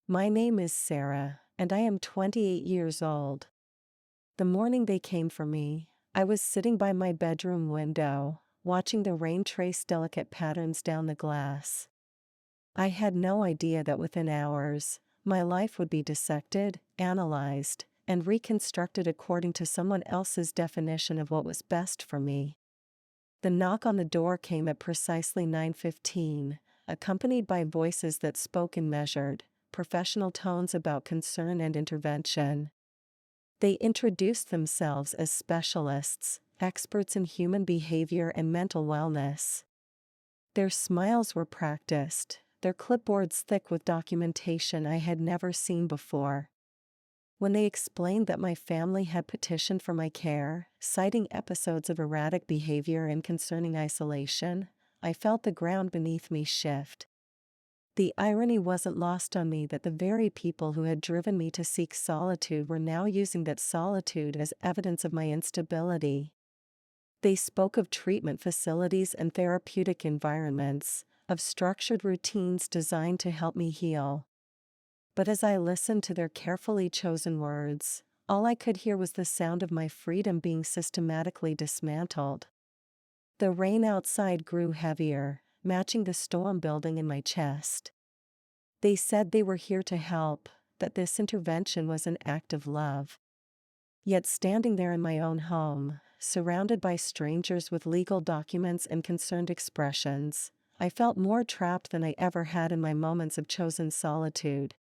My name is Sarah, and I am 28 years old. The morning they came for me, I was sitting by my bedroom window, watching the rain trace delicate patterns down the glass. I had no idea that within hours, my life would be dissected, analyzed, and reconstructed according to someone else's definition of what was best for me. The knock on the door came at precisely 9:15, accompanied by voices that spoke in measured, professional tones about concern and intervention. They introduced themselves as specialists, experts in human behavior and mental wellness. Their smiles were practiced, their clipboards thick with documentation I had never seen before. When they explained that my family had petitioned for my care, citing episodes of erratic behavior and concerning isolation, I felt the ground beneath me shift. The irony wasn't lost on me that the very people who had driven me to seek solitude were now using that solitude as evidence of my instability. They spoke of treatment facilities and therapeutic environments, of structured routines designed to help me heal. But as I listened to their carefully chosen words, all I could hear was the sound of my freedom being systematically dismantled. The rain outside grew heavier, matching the storm building in my chest. They said they were here to help, that this intervention was an act of love. Yet standing there in my own home, surrounded by strangers with legal documents and concerned expressions, I felt more trapped than I ever had in my moments of chosen solitude.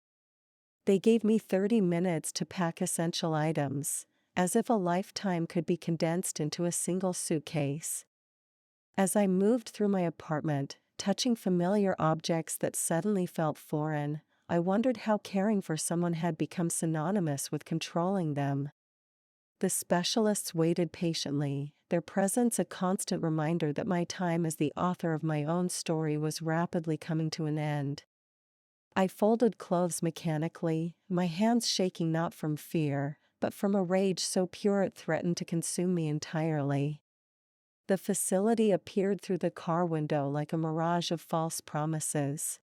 They gave me 30 minutes to pack essential items, as if a lifetime could be condensed into a single suitcase. As I moved through my apartment, touching familiar objects that suddenly felt foreign, I wondered how caring for someone had become synonymous with controlling them. The specialists waited patiently, their presence a constant reminder that my time as the author of my own story was rapidly coming to an end. I folded clothes mechanically, my hands shaking not from fear, but from a rage so pure it threatened to consume me entirely. The facility appeared through the car window like a mirage of false promises.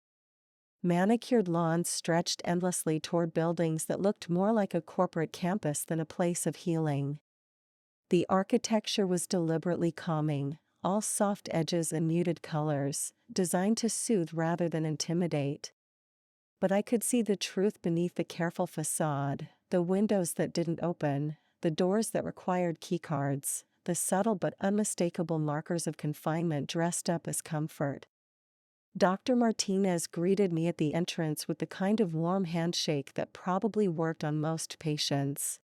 Manicured lawns stretched endlessly toward buildings that looked more like a corporate campus than a place of healing. The architecture was deliberately calming, all soft edges and muted colors, designed to soothe rather than intimidate. But I could see the truth beneath the careful facade, the windows that didn't open, the doors that required keycards, the subtle but unmistakable markers of confinement dressed up as comfort. Dr. Martinez greeted me at the entrance with the kind of warm handshake that probably worked on most patients.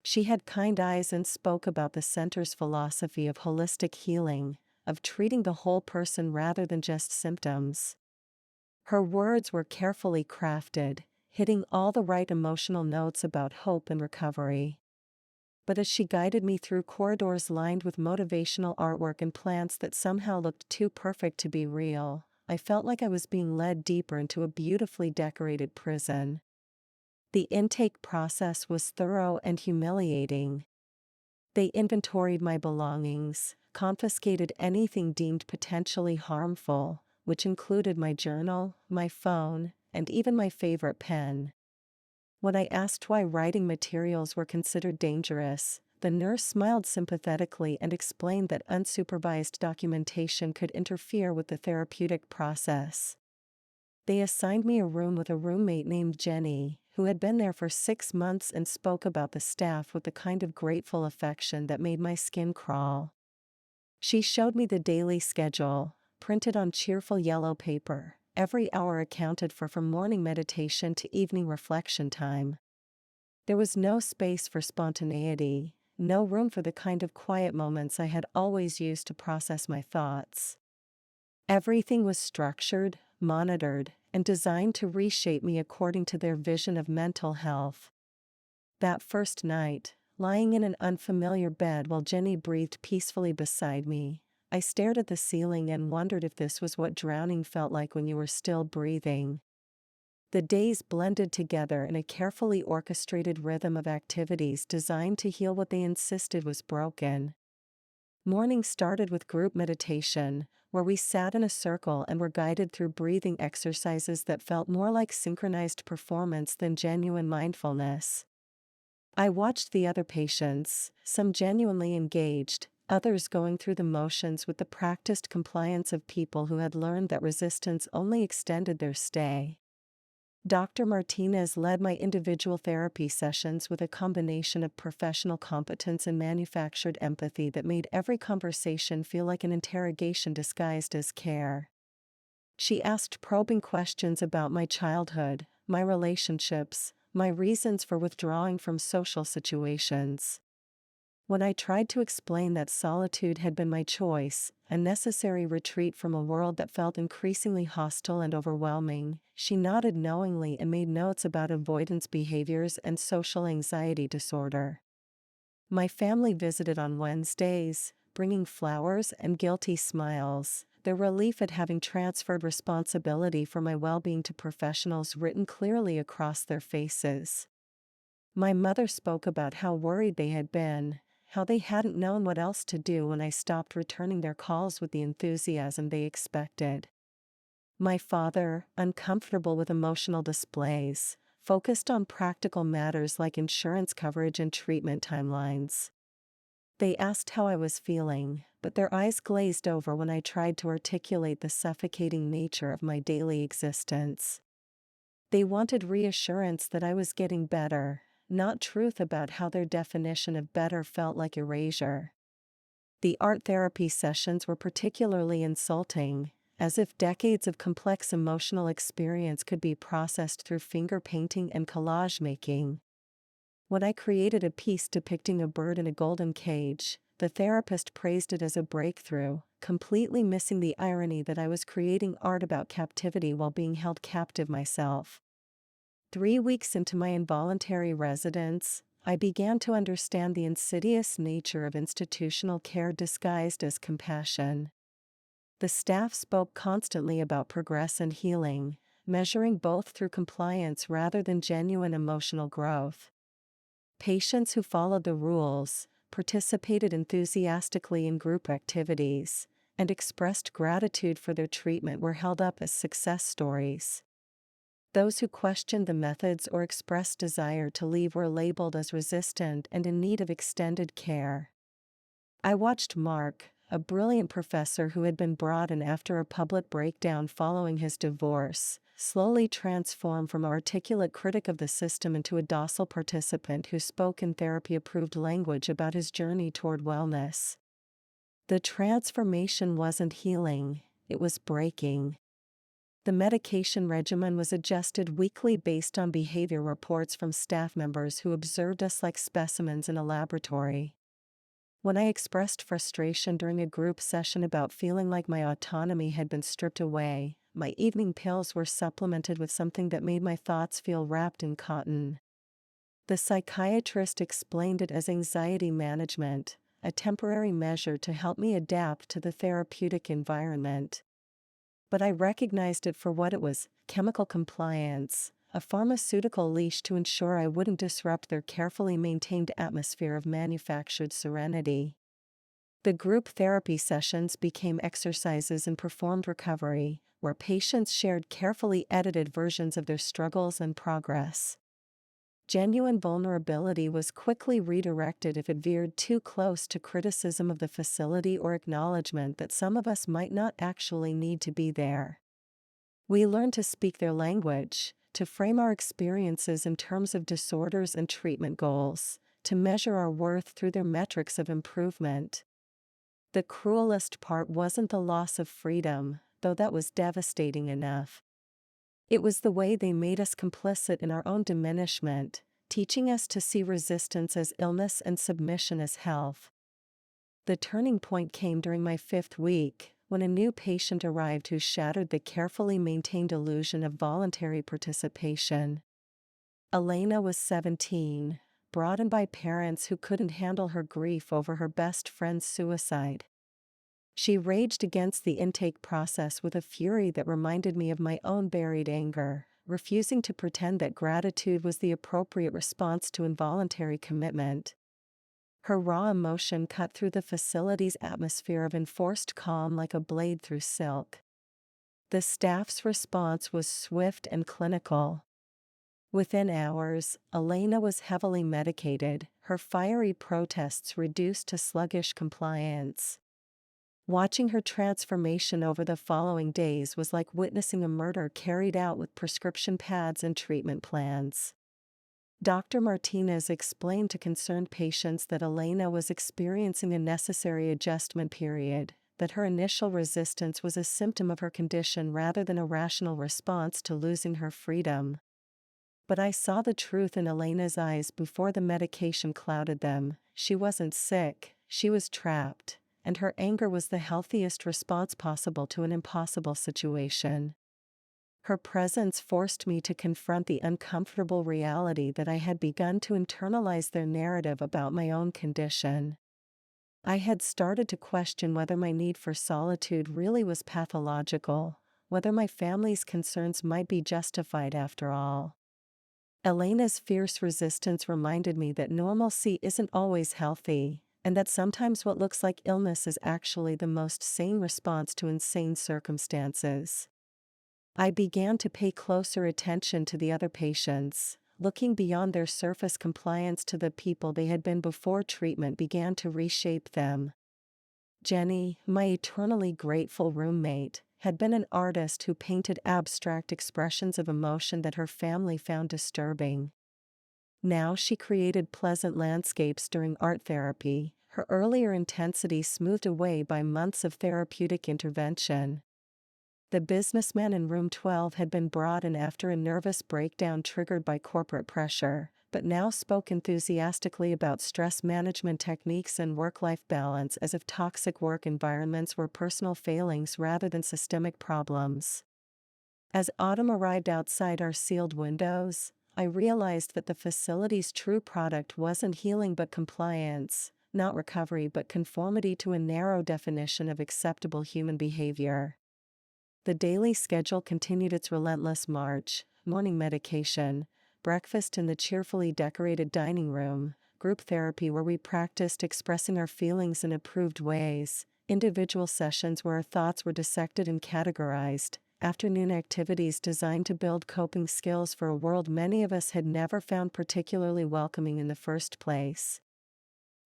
She had kind eyes and spoke about the center's philosophy of holistic healing, of treating the whole person rather than just symptoms. Her words were carefully crafted, hitting all the right emotional notes about hope and recovery. But as she guided me through corridors lined with motivational artwork and plants that somehow looked too perfect to be real, I felt like I was being led deeper into a beautifully decorated prison. The intake process was thorough and humiliating. They inventoried my belongings, confiscated anything deemed potentially harmful, which included my journal, my phone, and even my favorite pen. When I asked why writing materials were considered dangerous, the nurse smiled sympathetically and explained that unsupervised documentation could interfere with the therapeutic process. They assigned me a room with a roommate named Jenny, who had been there for 6 months and spoke about the staff with the kind of grateful affection that made my skin crawl. She showed me the daily schedule, printed on cheerful yellow paper, every hour accounted for from morning meditation to evening reflection time. There was no space for spontaneity, no room for the kind of quiet moments I had always used to process my thoughts. Everything was structured, monitored, and designed to reshape me according to their vision of mental health. That first night, lying in an unfamiliar bed while Jenny breathed peacefully beside me, I stared at the ceiling and wondered if this was what drowning felt like when you were still breathing. The days blended together in a carefully orchestrated rhythm of activities designed to heal what they insisted was broken. Morning started with group meditation, where we sat in a circle and were guided through breathing exercises that felt more like synchronized performance than genuine mindfulness. I watched the other patients, some genuinely engaged, others going through the motions with the practiced compliance of people who had learned that resistance only extended their stay. Dr. Martinez led my individual therapy sessions with a combination of professional competence and manufactured empathy that made every conversation feel like an interrogation disguised as care. She asked probing questions about my childhood, my relationships, my reasons for withdrawing from social situations. When I tried to explain that solitude had been my choice, a necessary retreat from a world that felt increasingly hostile and overwhelming, she nodded knowingly and made notes about avoidance behaviors and social anxiety disorder. My family visited on Wednesdays, bringing flowers and guilty smiles, their relief at having transferred responsibility for my well-being to professionals written clearly across their faces. My mother spoke about how worried they had been, how they hadn't known what else to do when I stopped returning their calls with the enthusiasm they expected. My father, uncomfortable with emotional displays, focused on practical matters like insurance coverage and treatment timelines. They asked how I was feeling, but their eyes glazed over when I tried to articulate the suffocating nature of my daily existence. They wanted reassurance that I was getting better, not truth about how their definition of better felt like erasure. The art therapy sessions were particularly insulting, as if decades of complex emotional experience could be processed through finger painting and collage making. When I created a piece depicting a bird in a golden cage, the therapist praised it as a breakthrough, completely missing the irony that I was creating art about captivity while being held captive myself. 3 weeks into my involuntary residence, I began to understand the insidious nature of institutional care disguised as compassion. The staff spoke constantly about progress and healing, measuring both through compliance rather than genuine emotional growth. Patients who followed the rules, participated enthusiastically in group activities, and expressed gratitude for their treatment were held up as success stories. Those who questioned the methods or expressed desire to leave were labeled as resistant and in need of extended care. I watched Mark, a brilliant professor who had been brought in after a public breakdown following his divorce, slowly transform from an articulate critic of the system into a docile participant who spoke in therapy-approved language about his journey toward wellness. The transformation wasn't healing, it was breaking. The medication regimen was adjusted weekly based on behavior reports from staff members who observed us like specimens in a laboratory. When I expressed frustration during a group session about feeling like my autonomy had been stripped away, my evening pills were supplemented with something that made my thoughts feel wrapped in cotton. The psychiatrist explained it as anxiety management, a temporary measure to help me adapt to the therapeutic environment. But I recognized it for what it was: chemical compliance, a pharmaceutical leash to ensure I wouldn't disrupt their carefully maintained atmosphere of manufactured serenity. The group therapy sessions became exercises in performed recovery, where patients shared carefully edited versions of their struggles and progress. Genuine vulnerability was quickly redirected if it veered too close to criticism of the facility or acknowledgement that some of us might not actually need to be there. We learned to speak their language, to frame our experiences in terms of disorders and treatment goals, to measure our worth through their metrics of improvement. The cruelest part wasn't the loss of freedom, though that was devastating enough. It was the way they made us complicit in our own diminishment, teaching us to see resistance as illness and submission as health. The turning point came during my 5th week, when a new patient arrived who shattered the carefully maintained illusion of voluntary participation. Elena was 17, brought in by parents who couldn't handle her grief over her best friend's suicide. She raged against the intake process with a fury that reminded me of my own buried anger, refusing to pretend that gratitude was the appropriate response to involuntary commitment. Her raw emotion cut through the facility's atmosphere of enforced calm like a blade through silk. The staff's response was swift and clinical. Within hours, Elena was heavily medicated, her fiery protests reduced to sluggish compliance. Watching her transformation over the following days was like witnessing a murder carried out with prescription pads and treatment plans. Dr. Martinez explained to concerned patients that Elena was experiencing a necessary adjustment period, that her initial resistance was a symptom of her condition rather than a rational response to losing her freedom. But I saw the truth in Elena's eyes before the medication clouded them. She wasn't sick, she was trapped, and her anger was the healthiest response possible to an impossible situation. Her presence forced me to confront the uncomfortable reality that I had begun to internalize their narrative about my own condition. I had started to question whether my need for solitude really was pathological, whether my family's concerns might be justified after all. Elena's fierce resistance reminded me that normalcy isn't always healthy, and that sometimes what looks like illness is actually the most sane response to insane circumstances. I began to pay closer attention to the other patients, looking beyond their surface compliance to the people they had been before treatment began to reshape them. Jenny, my eternally grateful roommate, had been an artist who painted abstract expressions of emotion that her family found disturbing. Now she created pleasant landscapes during art therapy, her earlier intensity smoothed away by months of therapeutic intervention. The businessman in room 12 had been brought in after a nervous breakdown triggered by corporate pressure, but now spoke enthusiastically about stress management techniques and work-life balance as if toxic work environments were personal failings rather than systemic problems. As autumn arrived outside our sealed windows, I realized that the facility's true product wasn't healing but compliance, not recovery but conformity to a narrow definition of acceptable human behavior. The daily schedule continued its relentless march: morning medication, breakfast in the cheerfully decorated dining room, group therapy where we practiced expressing our feelings in approved ways, individual sessions where our thoughts were dissected and categorized, afternoon activities designed to build coping skills for a world many of us had never found particularly welcoming in the first place.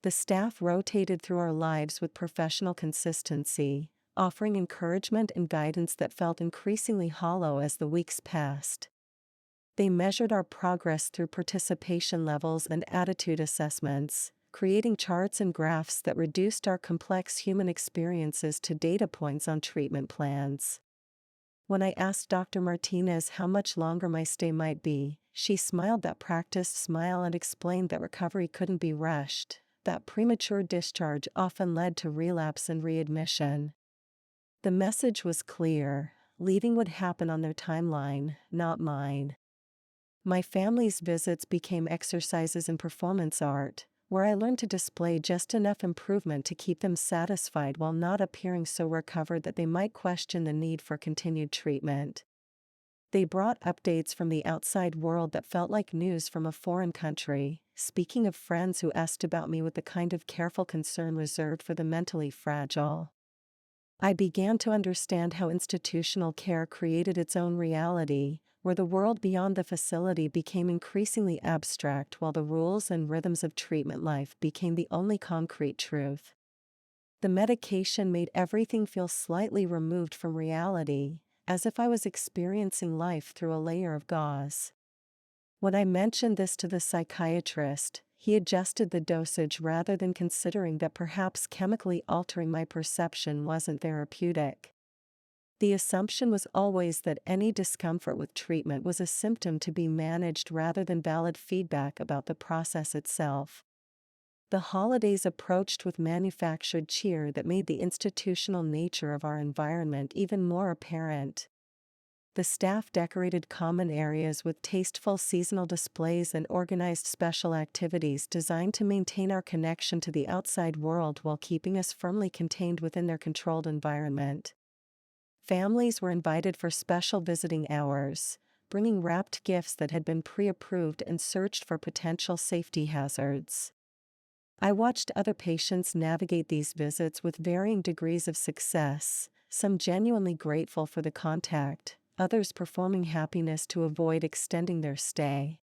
The staff rotated through our lives with professional consistency, offering encouragement and guidance that felt increasingly hollow as the weeks passed. They measured our progress through participation levels and attitude assessments, creating charts and graphs that reduced our complex human experiences to data points on treatment plans. When I asked Dr. Martinez how much longer my stay might be, she smiled that practiced smile and explained that recovery couldn't be rushed, that premature discharge often led to relapse and readmission. The message was clear: leaving would happen on their timeline, not mine. My family's visits became exercises in performance art, where I learned to display just enough improvement to keep them satisfied while not appearing so recovered that they might question the need for continued treatment. They brought updates from the outside world that felt like news from a foreign country, speaking of friends who asked about me with the kind of careful concern reserved for the mentally fragile. I began to understand how institutional care created its own reality, where the world beyond the facility became increasingly abstract while the rules and rhythms of treatment life became the only concrete truth. The medication made everything feel slightly removed from reality, as if I was experiencing life through a layer of gauze. When I mentioned this to the psychiatrist, he adjusted the dosage rather than considering that perhaps chemically altering my perception wasn't therapeutic. The assumption was always that any discomfort with treatment was a symptom to be managed rather than valid feedback about the process itself. The holidays approached with manufactured cheer that made the institutional nature of our environment even more apparent. The staff decorated common areas with tasteful seasonal displays and organized special activities designed to maintain our connection to the outside world while keeping us firmly contained within their controlled environment. Families were invited for special visiting hours, bringing wrapped gifts that had been pre-approved and searched for potential safety hazards. I watched other patients navigate these visits with varying degrees of success, some genuinely grateful for the contact, others performing happiness to avoid extending their stay.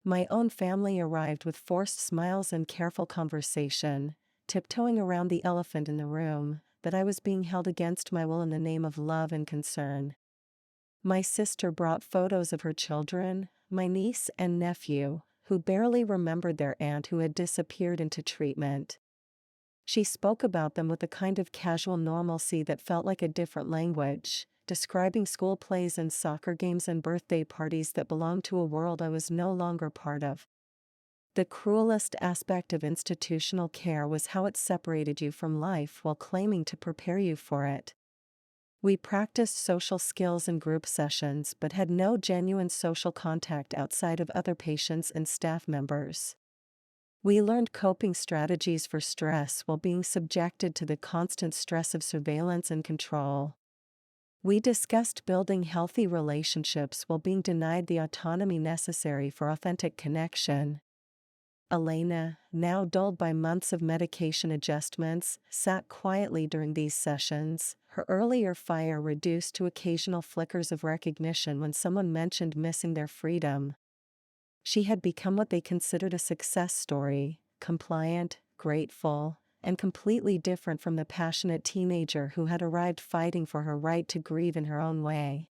My own family arrived with forced smiles and careful conversation, tiptoeing around the elephant in the room, that I was being held against my will in the name of love and concern. My sister brought photos of her children, my niece and nephew, who barely remembered their aunt who had disappeared into treatment. She spoke about them with a kind of casual normalcy that felt like a different language, describing school plays and soccer games and birthday parties that belonged to a world I was no longer part of. The cruelest aspect of institutional care was how it separated you from life while claiming to prepare you for it. We practiced social skills in group sessions but had no genuine social contact outside of other patients and staff members. We learned coping strategies for stress while being subjected to the constant stress of surveillance and control. We discussed building healthy relationships while being denied the autonomy necessary for authentic connection. Elena, now dulled by months of medication adjustments, sat quietly during these sessions, her earlier fire reduced to occasional flickers of recognition when someone mentioned missing their freedom. She had become what they considered a success story, compliant, grateful, and completely different from the passionate teenager who had arrived fighting for her right to grieve in her own way.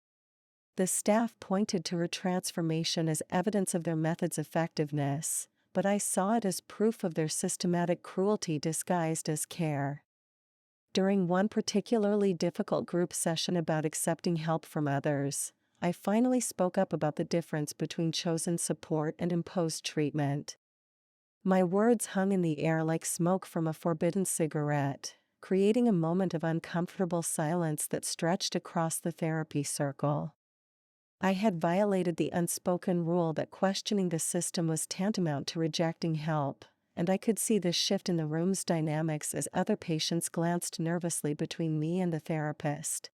The staff pointed to her transformation as evidence of their method's effectiveness, but I saw it as proof of their systematic cruelty disguised as care. During one particularly difficult group session about accepting help from others, I finally spoke up about the difference between chosen support and imposed treatment. My words hung in the air like smoke from a forbidden cigarette, creating a moment of uncomfortable silence that stretched across the therapy circle. I had violated the unspoken rule that questioning the system was tantamount to rejecting help, and I could see this shift in the room's dynamics as other patients glanced nervously between me and the therapist.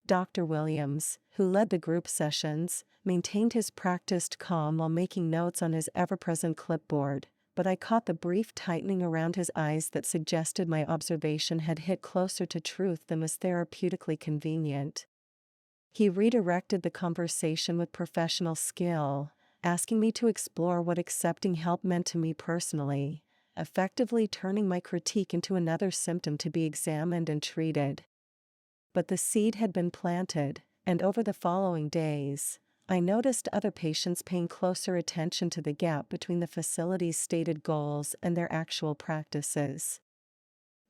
Dr. Williams, who led the group sessions, maintained his practiced calm while making notes on his ever-present clipboard, but I caught the brief tightening around his eyes that suggested my observation had hit closer to truth than was therapeutically convenient. He redirected the conversation with professional skill, asking me to explore what accepting help meant to me personally, effectively turning my critique into another symptom to be examined and treated. But the seed had been planted, and over the following days, I noticed other patients paying closer attention to the gap between the facility's stated goals and their actual practices.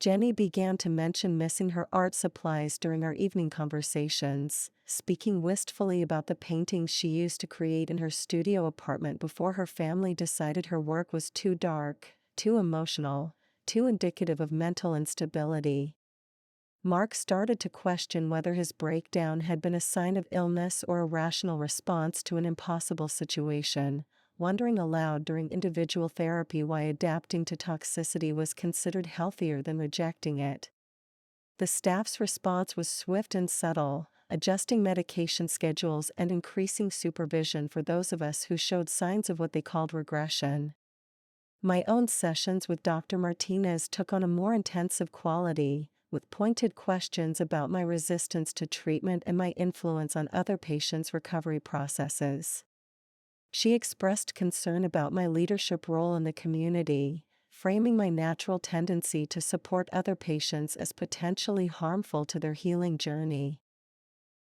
Jenny began to mention missing her art supplies during our evening conversations, speaking wistfully about the paintings she used to create in her studio apartment before her family decided her work was too dark, too emotional, too indicative of mental instability. Mark started to question whether his breakdown had been a sign of illness or a rational response to an impossible situation, wondering aloud during individual therapy why adapting to toxicity was considered healthier than rejecting it. The staff's response was swift and subtle, adjusting medication schedules and increasing supervision for those of us who showed signs of what they called regression. My own sessions with Dr. Martinez took on a more intensive quality, with pointed questions about my resistance to treatment and my influence on other patients' recovery processes. She expressed concern about my leadership role in the community, framing my natural tendency to support other patients as potentially harmful to their healing journey.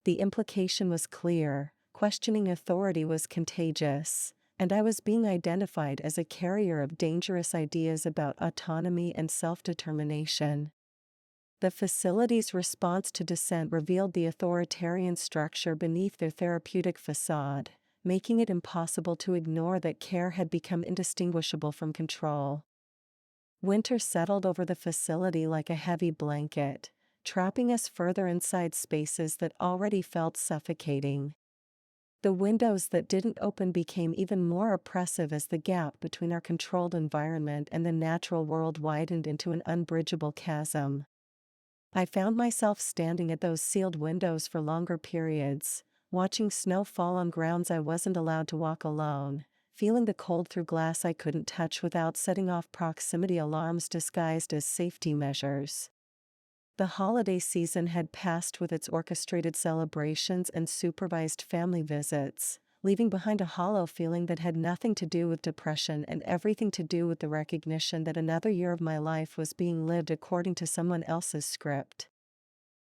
The implication was clear: questioning authority was contagious, and I was being identified as a carrier of dangerous ideas about autonomy and self-determination. The facility's response to dissent revealed the authoritarian structure beneath their therapeutic facade, making it impossible to ignore that care had become indistinguishable from control. Winter settled over the facility like a heavy blanket, trapping us further inside spaces that already felt suffocating. The windows that didn't open became even more oppressive as the gap between our controlled environment and the natural world widened into an unbridgeable chasm. I found myself standing at those sealed windows for longer periods, watching snow fall on grounds I wasn't allowed to walk alone, feeling the cold through glass I couldn't touch without setting off proximity alarms disguised as safety measures. The holiday season had passed with its orchestrated celebrations and supervised family visits, leaving behind a hollow feeling that had nothing to do with depression and everything to do with the recognition that another year of my life was being lived according to someone else's script.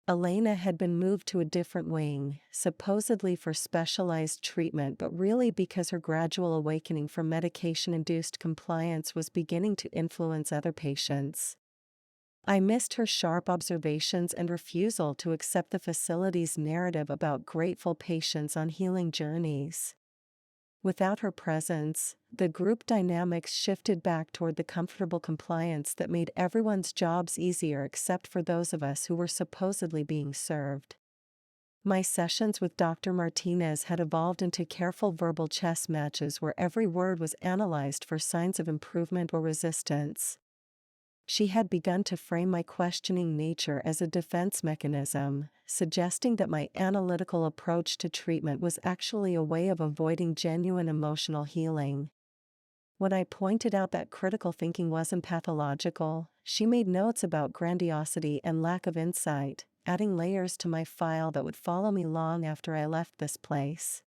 Elena had been moved to a different wing, supposedly for specialized treatment, but really because her gradual awakening from medication-induced compliance was beginning to influence other patients. I missed her sharp observations and refusal to accept the facility's narrative about grateful patients on healing journeys. Without her presence, the group dynamics shifted back toward the comfortable compliance that made everyone's jobs easier except for those of us who were supposedly being served. My sessions with Dr. Martinez had evolved into careful verbal chess matches where every word was analyzed for signs of improvement or resistance. She had begun to frame my questioning nature as a defense mechanism, suggesting that my analytical approach to treatment was actually a way of avoiding genuine emotional healing. When I pointed out that critical thinking wasn't pathological, she made notes about grandiosity and lack of insight, adding layers to my file that would follow me long after I left this place.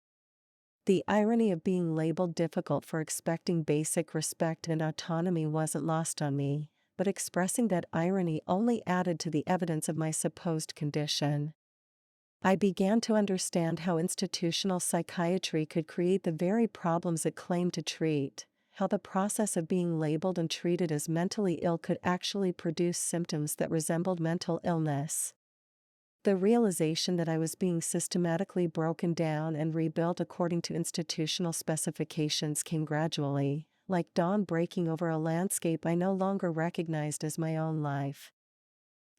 The irony of being labeled difficult for expecting basic respect and autonomy wasn't lost on me, but expressing that irony only added to the evidence of my supposed condition. I began to understand how institutional psychiatry could create the very problems it claimed to treat, how the process of being labeled and treated as mentally ill could actually produce symptoms that resembled mental illness. The realization that I was being systematically broken down and rebuilt according to institutional specifications came gradually, like dawn breaking over a landscape I no longer recognized as my own life.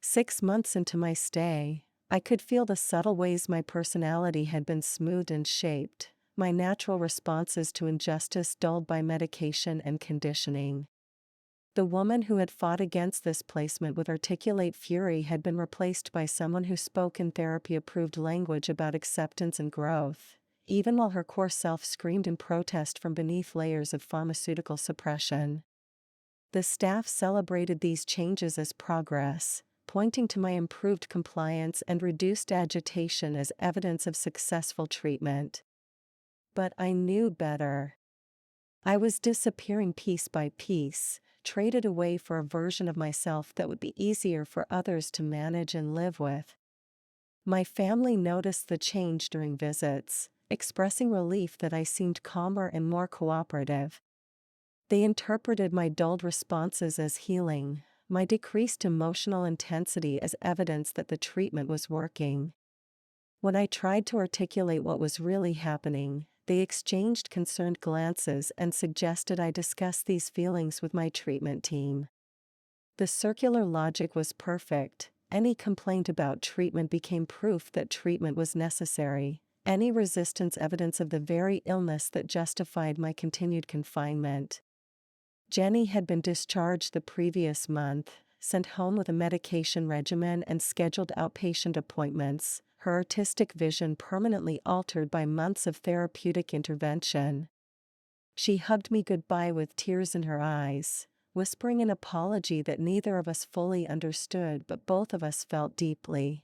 6 months into my stay, I could feel the subtle ways my personality had been smoothed and shaped, my natural responses to injustice dulled by medication and conditioning. The woman who had fought against this placement with articulate fury had been replaced by someone who spoke in therapy-approved language about acceptance and growth, even while her core self screamed in protest from beneath layers of pharmaceutical suppression. The staff celebrated these changes as progress, pointing to my improved compliance and reduced agitation as evidence of successful treatment. But I knew better. I was disappearing piece by piece, traded away for a version of myself that would be easier for others to manage and live with. My family noticed the change during visits, expressing relief that I seemed calmer and more cooperative. They interpreted my dulled responses as healing, my decreased emotional intensity as evidence that the treatment was working. When I tried to articulate what was really happening, they exchanged concerned glances and suggested I discuss these feelings with my treatment team. The circular logic was perfect. Any complaint about treatment became proof that treatment was necessary, any resistance evidence of the very illness that justified my continued confinement. Jenny had been discharged the previous month, sent home with a medication regimen and scheduled outpatient appointments, her artistic vision permanently altered by months of therapeutic intervention. She hugged me goodbye with tears in her eyes, whispering an apology that neither of us fully understood but both of us felt deeply.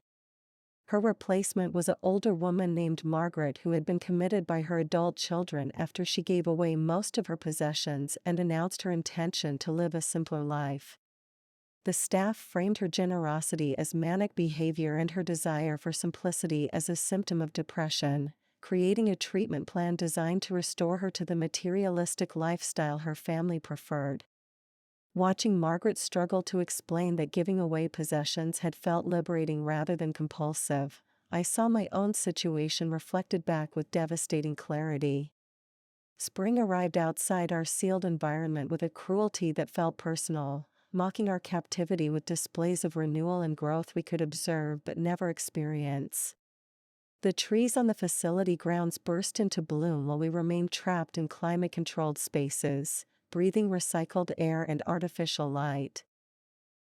Her replacement was an older woman named Margaret who had been committed by her adult children after she gave away most of her possessions and announced her intention to live a simpler life. The staff framed her generosity as manic behavior and her desire for simplicity as a symptom of depression, creating a treatment plan designed to restore her to the materialistic lifestyle her family preferred. Watching Margaret struggle to explain that giving away possessions had felt liberating rather than compulsive, I saw my own situation reflected back with devastating clarity. Spring arrived outside our sealed environment with a cruelty that felt personal, mocking our captivity with displays of renewal and growth we could observe but never experience. The trees on the facility grounds burst into bloom while we remained trapped in climate-controlled spaces, breathing recycled air and artificial light.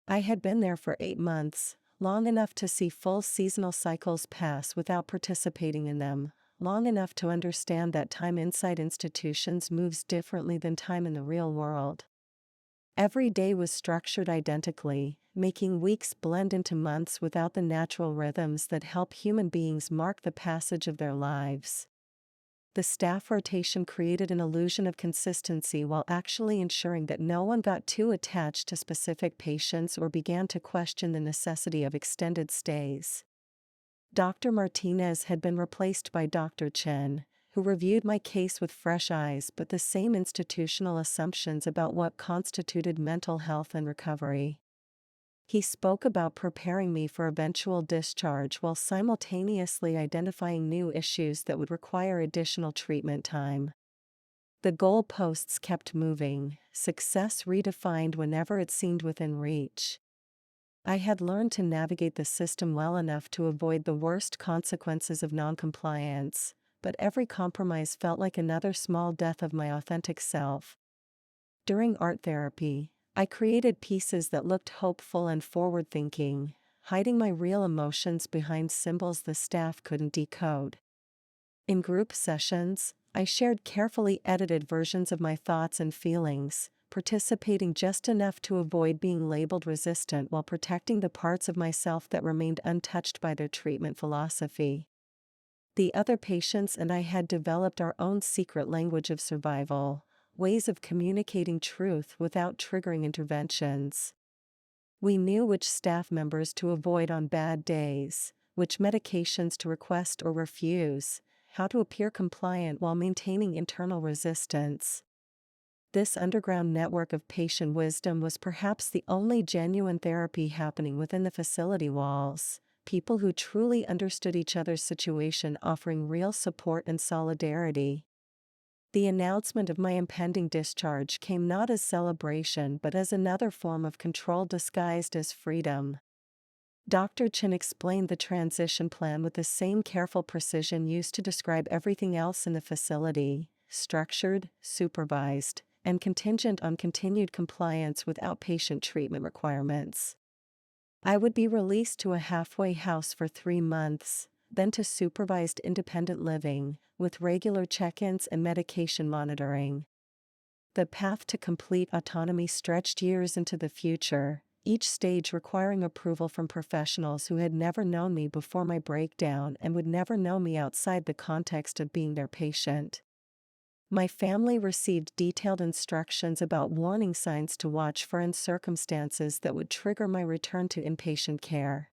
I had been there for 8 months, long enough to see full seasonal cycles pass without participating in them, long enough to understand that time inside institutions moves differently than time in the real world. Every day was structured identically, making weeks blend into months without the natural rhythms that help human beings mark the passage of their lives. The staff rotation created an illusion of consistency while actually ensuring that no one got too attached to specific patients or began to question the necessity of extended stays. Dr. Martinez had been replaced by Dr. Chen, who reviewed my case with fresh eyes but the same institutional assumptions about what constituted mental health and recovery. He spoke about preparing me for eventual discharge while simultaneously identifying new issues that would require additional treatment time. The goalposts kept moving, success redefined whenever it seemed within reach. I had learned to navigate the system well enough to avoid the worst consequences of noncompliance, but every compromise felt like another small death of my authentic self. During art therapy, I created pieces that looked hopeful and forward-thinking, hiding my real emotions behind symbols the staff couldn't decode. In group sessions, I shared carefully edited versions of my thoughts and feelings, participating just enough to avoid being labeled resistant while protecting the parts of myself that remained untouched by their treatment philosophy. The other patients and I had developed our own secret language of survival, ways of communicating truth without triggering interventions. We knew which staff members to avoid on bad days, which medications to request or refuse, how to appear compliant while maintaining internal resistance. This underground network of patient wisdom was perhaps the only genuine therapy happening within the facility walls, people who truly understood each other's situation offering real support and solidarity. The announcement of my impending discharge came not as celebration but as another form of control disguised as freedom. Dr. Chen explained the transition plan with the same careful precision used to describe everything else in the facility: structured, supervised, and contingent on continued compliance with outpatient treatment requirements. I would be released to a halfway house for 3 months, then to supervised independent living, with regular check-ins and medication monitoring. The path to complete autonomy stretched years into the future, each stage requiring approval from professionals who had never known me before my breakdown and would never know me outside the context of being their patient. My family received detailed instructions about warning signs to watch for and circumstances that would trigger my return to inpatient care.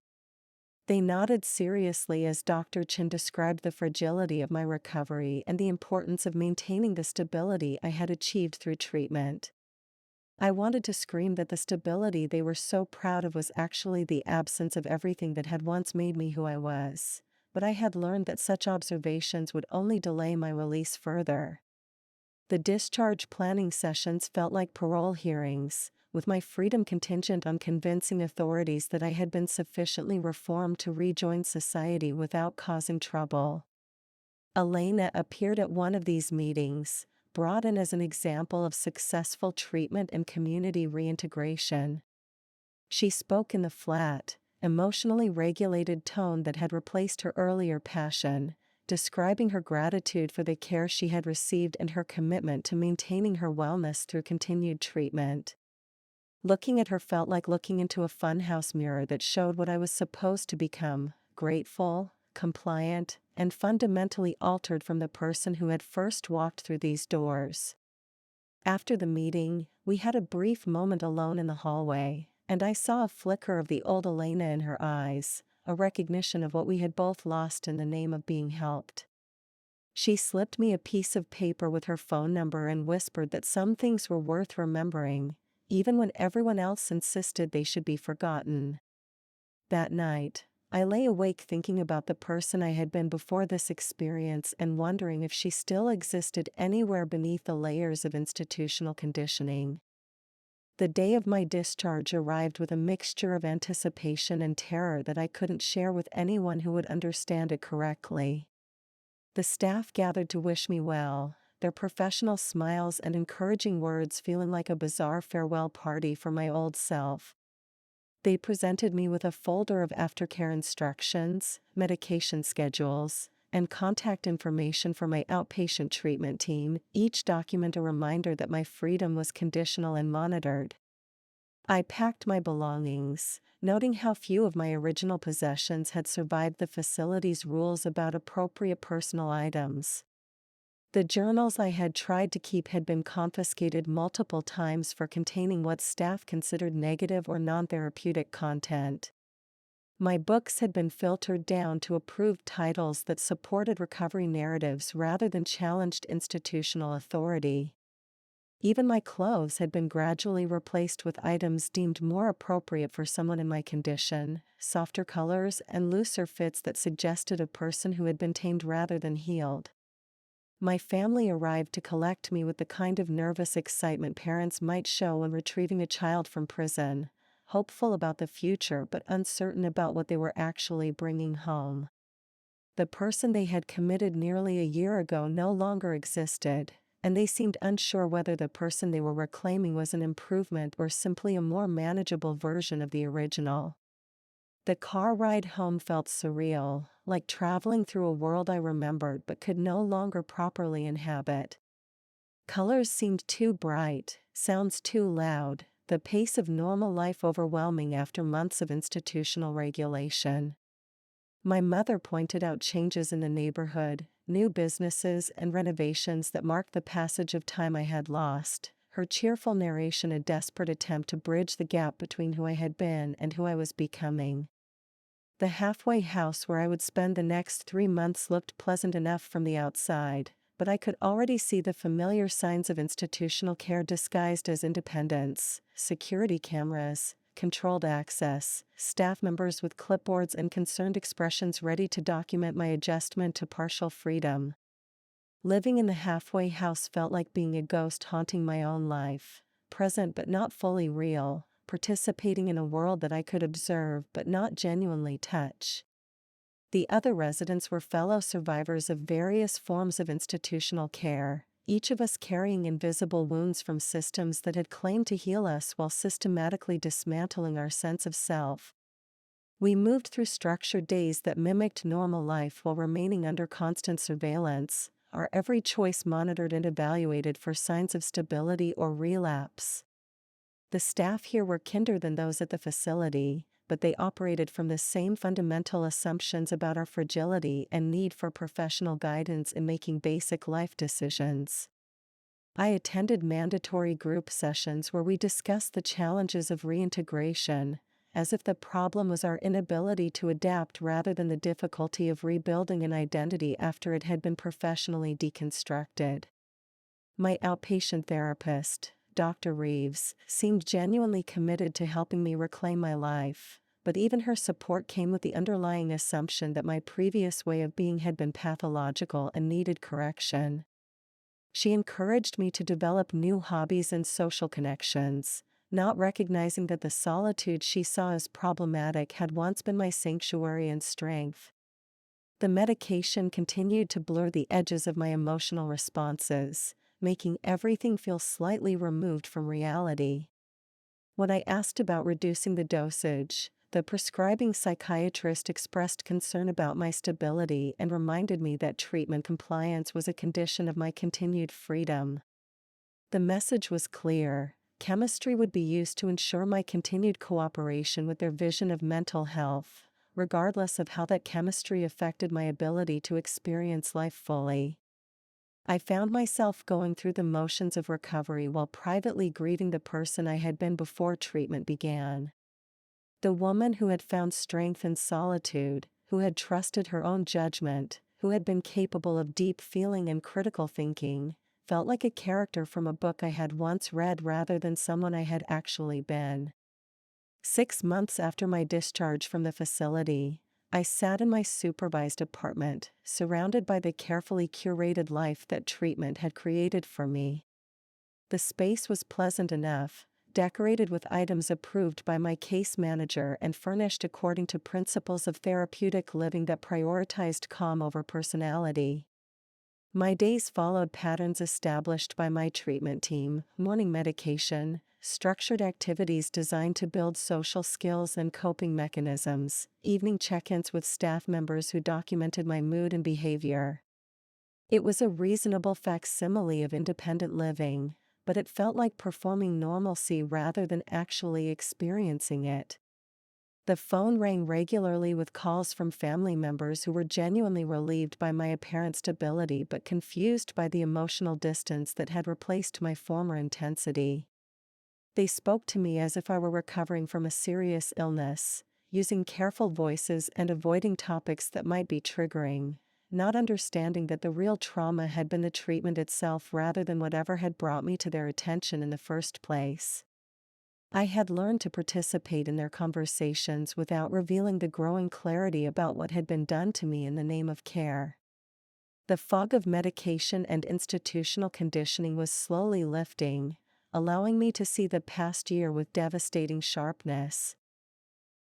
They nodded seriously as Dr. Chen described the fragility of my recovery and the importance of maintaining the stability I had achieved through treatment. I wanted to scream that the stability they were so proud of was actually the absence of everything that had once made me who I was, but I had learned that such observations would only delay my release further. The discharge planning sessions felt like parole hearings, with my freedom contingent on convincing authorities that I had been sufficiently reformed to rejoin society without causing trouble. Elena appeared at one of these meetings, brought in as an example of successful treatment and community reintegration. She spoke in the flat, emotionally regulated tone that had replaced her earlier passion, describing her gratitude for the care she had received and her commitment to maintaining her wellness through continued treatment. Looking at her felt like looking into a funhouse mirror that showed what I was supposed to become: grateful, compliant, and fundamentally altered from the person who had first walked through these doors. After the meeting, we had a brief moment alone in the hallway, and I saw a flicker of the old Elena in her eyes, a recognition of what we had both lost in the name of being helped. She slipped me a piece of paper with her phone number and whispered that some things were worth remembering, even when everyone else insisted they should be forgotten. That night, I lay awake thinking about the person I had been before this experience and wondering if she still existed anywhere beneath the layers of institutional conditioning. The day of my discharge arrived with a mixture of anticipation and terror that I couldn't share with anyone who would understand it correctly. The staff gathered to wish me well, their professional smiles and encouraging words feeling like a bizarre farewell party for my old self. They presented me with a folder of aftercare instructions, medication schedules, and contact information for my outpatient treatment team, each document a reminder that my freedom was conditional and monitored. I packed my belongings, noting how few of my original possessions had survived the facility's rules about appropriate personal items. The journals I had tried to keep had been confiscated multiple times for containing what staff considered negative or non-therapeutic content. My books had been filtered down to approved titles that supported recovery narratives rather than challenged institutional authority. Even my clothes had been gradually replaced with items deemed more appropriate for someone in my condition, softer colors and looser fits that suggested a person who had been tamed rather than healed. My family arrived to collect me with the kind of nervous excitement parents might show when retrieving a child from prison, hopeful about the future but uncertain about what they were actually bringing home. The person they had committed nearly a year ago no longer existed, and they seemed unsure whether the person they were reclaiming was an improvement or simply a more manageable version of the original. The car ride home felt surreal, like traveling through a world I remembered but could no longer properly inhabit. Colors seemed too bright, sounds too loud, the pace of normal life overwhelming after months of institutional regulation. My mother pointed out changes in the neighborhood, new businesses and renovations that marked the passage of time I had lost, her cheerful narration a desperate attempt to bridge the gap between who I had been and who I was becoming. The halfway house where I would spend the next 3 months looked pleasant enough from the outside, but I could already see the familiar signs of institutional care disguised as independence: security cameras, controlled access, staff members with clipboards and concerned expressions ready to document my adjustment to partial freedom. Living in the halfway house felt like being a ghost haunting my own life, present but not fully real, participating in a world that I could observe but not genuinely touch. The other residents were fellow survivors of various forms of institutional care, each of us carrying invisible wounds from systems that had claimed to heal us while systematically dismantling our sense of self. We moved through structured days that mimicked normal life while remaining under constant surveillance, our every choice monitored and evaluated for signs of stability or relapse. The staff here were kinder than those at the facility, but they operated from the same fundamental assumptions about our fragility and need for professional guidance in making basic life decisions. I attended mandatory group sessions where we discussed the challenges of reintegration, as if the problem was our inability to adapt rather than the difficulty of rebuilding an identity after it had been professionally deconstructed. My outpatient therapist, Dr. Reeves, seemed genuinely committed to helping me reclaim my life, but even her support came with the underlying assumption that my previous way of being had been pathological and needed correction. She encouraged me to develop new hobbies and social connections, not recognizing that the solitude she saw as problematic had once been my sanctuary and strength. The medication continued to blur the edges of my emotional responses, making everything feel slightly removed from reality. When I asked about reducing the dosage, the prescribing psychiatrist expressed concern about my stability and reminded me that treatment compliance was a condition of my continued freedom. The message was clear: chemistry would be used to ensure my continued cooperation with their vision of mental health, regardless of how that chemistry affected my ability to experience life fully. I found myself going through the motions of recovery while privately grieving the person I had been before treatment began. The woman who had found strength in solitude, who had trusted her own judgment, who had been capable of deep feeling and critical thinking, felt like a character from a book I had once read rather than someone I had actually been. 6 months after my discharge from the facility, I sat in my supervised apartment, surrounded by the carefully curated life that treatment had created for me. The space was pleasant enough, decorated with items approved by my case manager and furnished according to principles of therapeutic living that prioritized calm over personality. My days followed patterns established by my treatment team: morning medication, structured activities designed to build social skills and coping mechanisms, evening check-ins with staff members who documented my mood and behavior. It was a reasonable facsimile of independent living, but it felt like performing normalcy rather than actually experiencing it. The phone rang regularly with calls from family members who were genuinely relieved by my apparent stability but confused by the emotional distance that had replaced my former intensity. They spoke to me as if I were recovering from a serious illness, using careful voices and avoiding topics that might be triggering, not understanding that the real trauma had been the treatment itself rather than whatever had brought me to their attention in the first place. I had learned to participate in their conversations without revealing the growing clarity about what had been done to me in the name of care. The fog of medication and institutional conditioning was slowly lifting, allowing me to see the past year with devastating sharpness.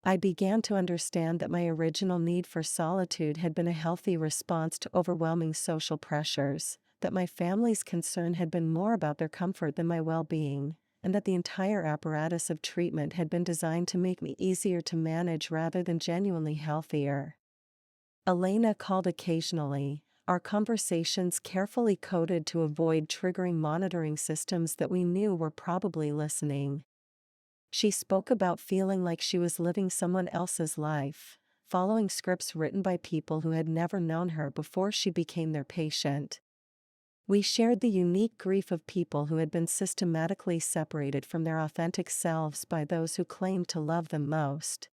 I began to understand that my original need for solitude had been a healthy response to overwhelming social pressures, that my family's concern had been more about their comfort than my well-being, and that the entire apparatus of treatment had been designed to make me easier to manage rather than genuinely healthier. Elena called occasionally, our conversations carefully coded to avoid triggering monitoring systems that we knew were probably listening. She spoke about feeling like she was living someone else's life, following scripts written by people who had never known her before she became their patient. We shared the unique grief of people who had been systematically separated from their authentic selves by those who claimed to love them most.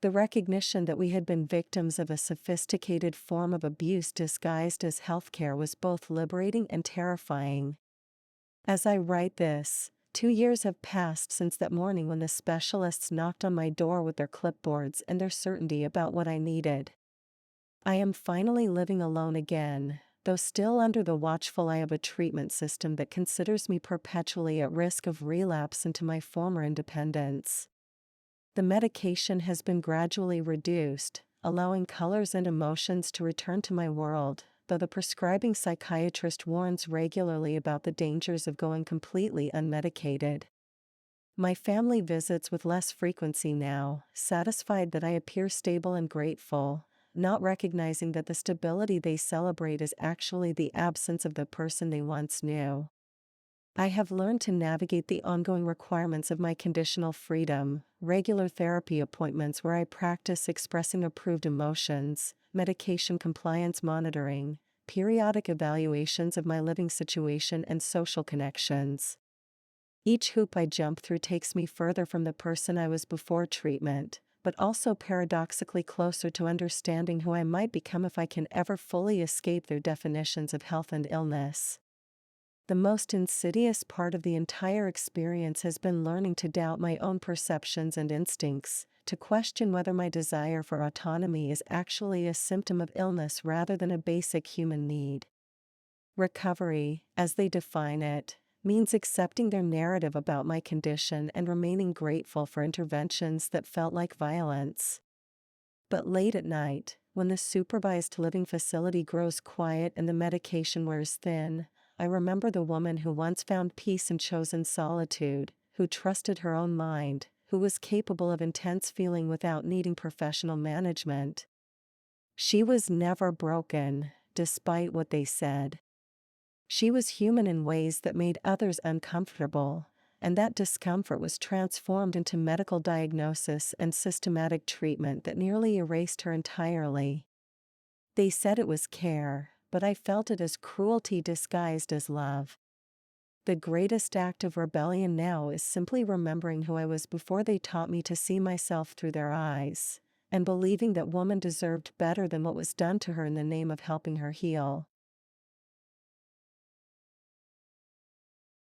The recognition that we had been victims of a sophisticated form of abuse disguised as healthcare was both liberating and terrifying. As I write this, 2 years have passed since that morning when the specialists knocked on my door with their clipboards and their certainty about what I needed. I am finally living alone again, though still under the watchful eye of a treatment system that considers me perpetually at risk of relapse into my former independence. The medication has been gradually reduced, allowing colors and emotions to return to my world, though the prescribing psychiatrist warns regularly about the dangers of going completely unmedicated. My family visits with less frequency now, satisfied that I appear stable and grateful, not recognizing that the stability they celebrate is actually the absence of the person they once knew. I have learned to navigate the ongoing requirements of my conditional freedom, regular therapy appointments where I practice expressing approved emotions, medication compliance monitoring, periodic evaluations of my living situation and social connections. Each hoop I jump through takes me further from the person I was before treatment, but also paradoxically closer to understanding who I might become if I can ever fully escape their definitions of health and illness. The most insidious part of the entire experience has been learning to doubt my own perceptions and instincts, to question whether my desire for autonomy is actually a symptom of illness rather than a basic human need. Recovery, as they define it, means accepting their narrative about my condition and remaining grateful for interventions that felt like violence. But late at night, when the supervised living facility grows quiet and the medication wears thin, I remember the woman who once found peace in chosen solitude, who trusted her own mind, who was capable of intense feeling without needing professional management. She was never broken, despite what they said. She was human in ways that made others uncomfortable, and that discomfort was transformed into medical diagnosis and systematic treatment that nearly erased her entirely. They said it was care, but I felt it as cruelty disguised as love. The greatest act of rebellion now is simply remembering who I was before they taught me to see myself through their eyes, and believing that woman deserved better than what was done to her in the name of helping her heal.